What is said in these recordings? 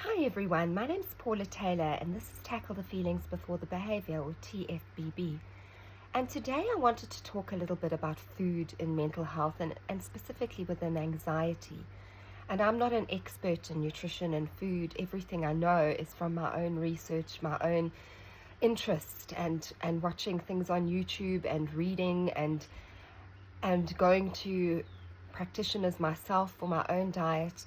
Hi everyone, my name is Paula Taylor and this is Tackle the Feelings Before the Behavior, or TFBB. And today I wanted to talk a little bit about food in mental health and specifically within anxiety. And I'm not an expert in nutrition and food. Everything I know is from my own research, my own interest, and watching things on YouTube and reading and going to practitioners myself for my own diet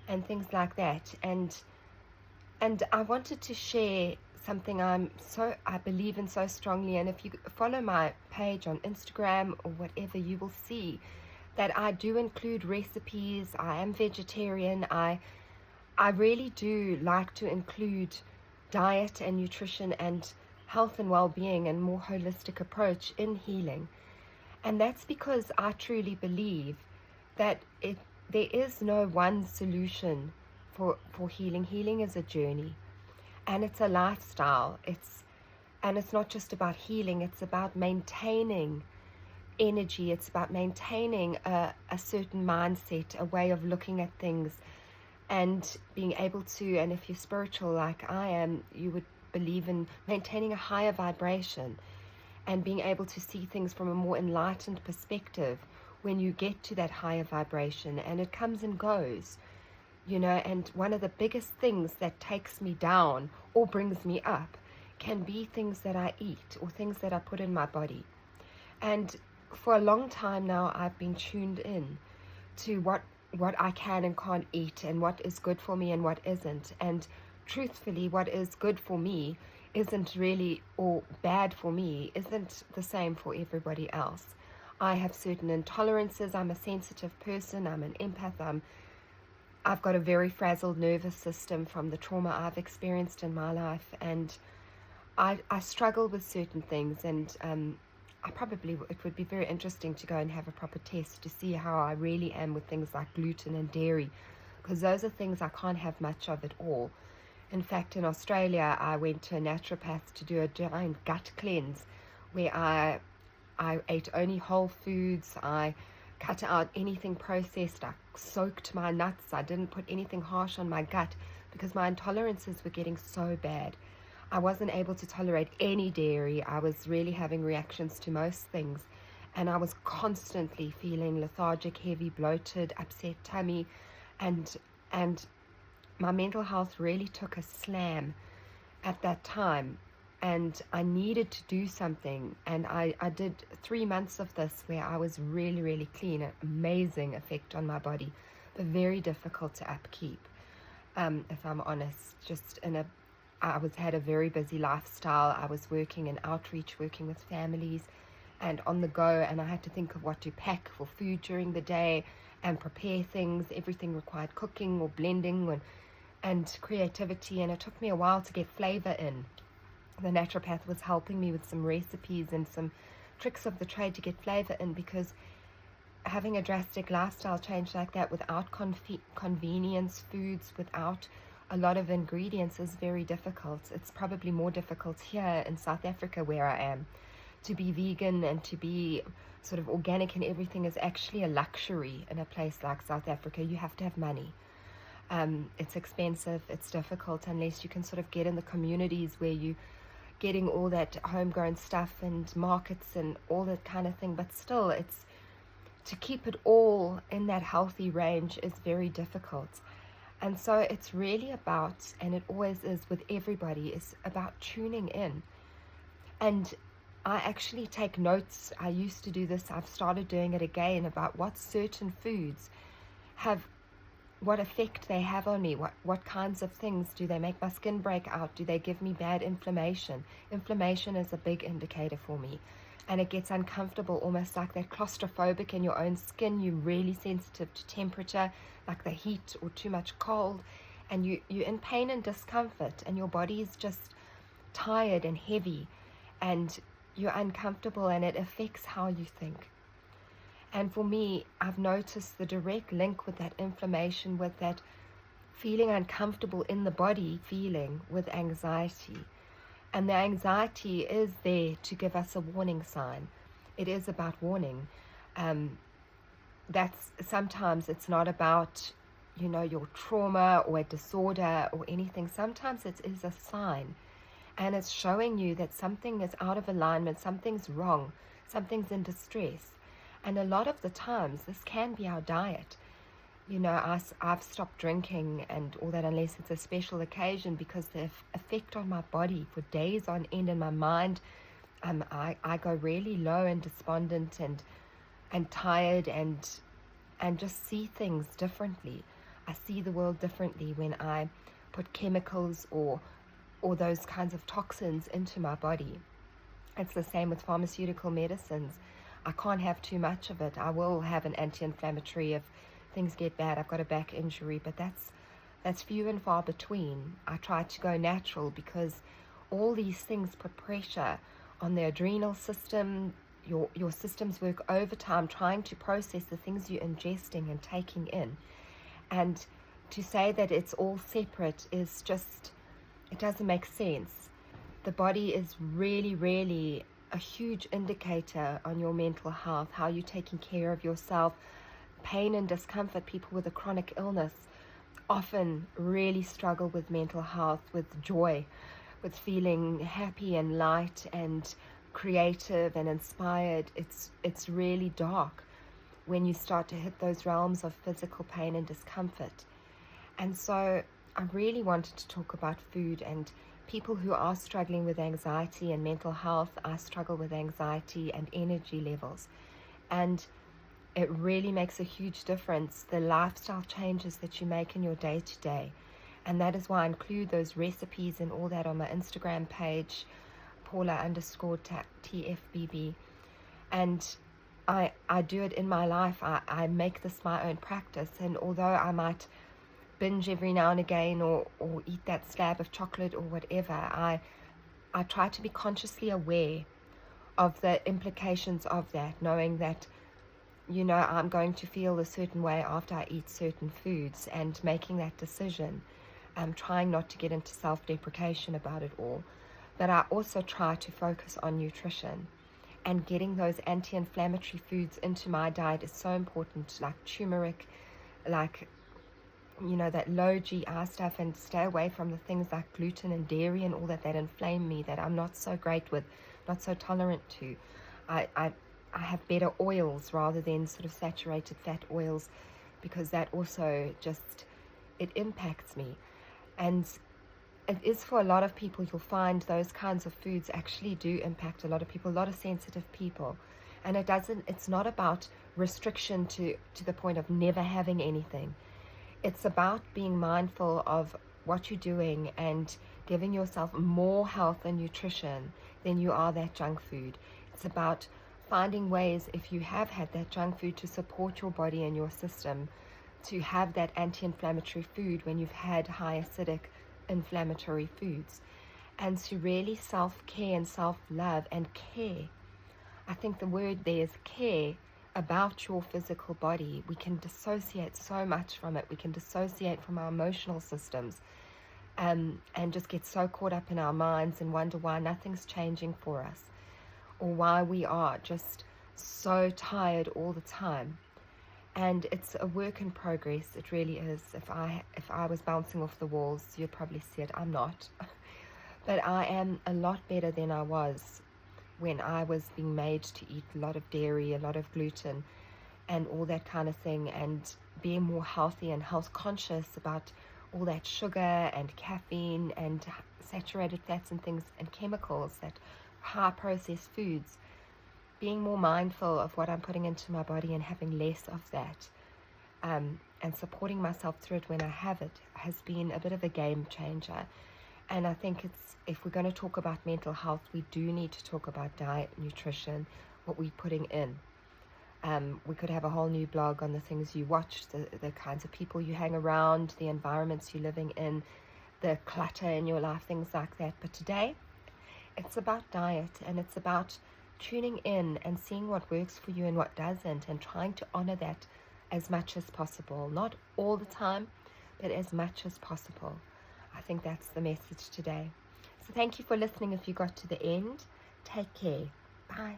and things like that. And I wanted to share something I believe in so strongly. And if you follow my page on Instagram or whatever, you will see that I do include recipes. I am vegetarian. I really do like to include diet and nutrition and health and well-being and more holistic approach in healing. And that's because I truly believe that there is no one solution for healing. Healing is a journey and it's a lifestyle. And it's not just about healing, it's about maintaining energy. It's about maintaining a certain mindset, a way of looking at things, and being able to, and if you're spiritual like I am, you would believe in maintaining a higher vibration and being able to see things from a more enlightened perspective when you get to that higher vibration. And it comes and goes, and one of the biggest things that takes me down or brings me up can be things that I eat or things that I put in my body. And for a long time now, I've been tuned in to what I can and can't eat, and what is good for me and what isn't. And truthfully, what is good for me isn't really, or bad for me isn't the same for everybody else. I have certain intolerances. I'm a sensitive person. I'm an empath. I've got a very frazzled nervous system from the trauma I've experienced in my life, and I struggle with certain things. And it would be very interesting to go and have a proper test to see how I really am with things like gluten and dairy, because those are things I can't have much of at all. In fact, in Australia, I went to a naturopath to do a giant gut cleanse where I ate only whole foods. I cut out anything processed. I soaked my nuts. I didn't put anything harsh on my gut because my intolerances were getting so bad. I wasn't able to tolerate any dairy. I was really having reactions to most things, and I was constantly feeling lethargic, heavy, bloated, upset tummy, and my mental health really took a slam at that time. And I needed to do something, and I did 3 months of this where I was really, really clean. An amazing effect on my body, but very difficult to upkeep, if I'm honest. I had a very busy lifestyle. I was working in outreach, working with families and on the go, and I had to think of what to pack for food during the day and prepare things. Everything required cooking or blending and creativity, and it took me a while to get flavor in. The naturopath was helping me with some recipes and some tricks of the trade to get flavor in, because having a drastic lifestyle change like that without convenience foods, without a lot of ingredients, is very difficult. It's probably more difficult here in South Africa, where I am. To be vegan and to be sort of organic and everything is actually a luxury in a place like South Africa. You have to have money. It's expensive. It's difficult unless you can sort of get in the communities where you getting all that homegrown stuff and markets and all that kind of thing. But still, it's to keep it all in that healthy range is very difficult. And so it's really about, and it always is with everybody, is about tuning in. And I actually take notes. I used to do this. I've started doing it again, about what certain foods have, what effect they have on me. What kinds of things do they make my skin break out? Do they give me bad inflammation? Inflammation is a big indicator for me, and it gets uncomfortable, almost like that claustrophobic in your own skin. You're really sensitive to temperature, like the heat or too much cold, and you're in pain and discomfort, and your body is just tired and heavy, and you're uncomfortable, and it affects how you think. And for me, I've noticed the direct link with that inflammation, with that feeling uncomfortable in the body, feeling with anxiety. And the anxiety is there to give us a warning sign. It is about warning. That's sometimes it's not about your trauma or a disorder or anything, sometimes it is a sign, and it's showing you that something is out of alignment, something's wrong, something's in distress. And a lot of the times, this can be our diet. I've stopped drinking and all that unless it's a special occasion, because the effect on my body for days on end in my mind, I go really low and despondent and tired, and just see things differently. I see the world differently when I put chemicals or those kinds of toxins into my body. It's the same with pharmaceutical medicines. I can't have too much of it. I will have an anti-inflammatory if things get bad. I've got a back injury, but that's few and far between. I try to go natural, because all these things put pressure on the adrenal system. Your systems work overtime trying to process the things you're ingesting and taking in. And to say that it's all separate is just, it doesn't make sense. The body is really, really a huge indicator on your mental health, how you're taking care of yourself. Pain and discomfort, people with a chronic illness often really struggle with mental health, with joy, with feeling happy and light and creative and inspired. It's really dark when you start to hit those realms of physical pain and discomfort. And so I really wanted to talk about food and people who are struggling with anxiety and mental health. I struggle with anxiety and energy levels, and it really makes a huge difference, the lifestyle changes that you make in your day-to-day. And that is why I include those recipes and all that on my Instagram page, Paula_TFBB. And I do it in my life. I make this my own practice. And although I might binge every now and again or eat that slab of chocolate or whatever, I try to be consciously aware of the implications of that, knowing that I'm going to feel a certain way after I eat certain foods, and making that decision. I'm trying not to get into self-deprecation about it all, but I also try to focus on nutrition, and getting those anti-inflammatory foods into my diet is so important, like turmeric, like that low GI stuff, and stay away from the things like gluten and dairy and all that inflame me, that I'm not so great with, not so tolerant to. I have better oils rather than sort of saturated fat oils, because that also just, it impacts me. And it is for a lot of people. You'll find those kinds of foods actually do impact a lot of people, a lot of sensitive people. And it's not about restriction to the point of never having anything. It's about being mindful of what you're doing and giving yourself more health and nutrition than you are that junk food. It's about finding ways, if you have had that junk food, to support your body and your system, to have that anti-inflammatory food when you've had high acidic inflammatory foods, and to really self-care and self-love and care. I think the word there is care about your physical body. We can dissociate so much from it. We can dissociate from our emotional systems, and just get so caught up in our minds and wonder why nothing's changing for us, or why we are just so tired all the time. And it's a work in progress. It really is. If I was bouncing off the walls, you'd probably see it. I'm not. But I am a lot better than I was when I was being made to eat a lot of dairy, a lot of gluten, and all that kind of thing, and being more healthy and health conscious about all that sugar and caffeine and saturated fats and things and chemicals, that high processed foods. Being more mindful of what I'm putting into my body and having less of that, and supporting myself through it when I have it, has been a bit of a game changer. And I think if we're going to talk about mental health, we do need to talk about diet, nutrition, what we're putting in. We could have a whole new blog on the things you watch, the kinds of people you hang around, the environments you're living in, the clutter in your life, things like that. But today, it's about diet, and it's about tuning in and seeing what works for you and what doesn't, and trying to honor that as much as possible. Not all the time, but as much as possible. I think that's the message today. So thank you for listening if you got to the end. Take care. Bye.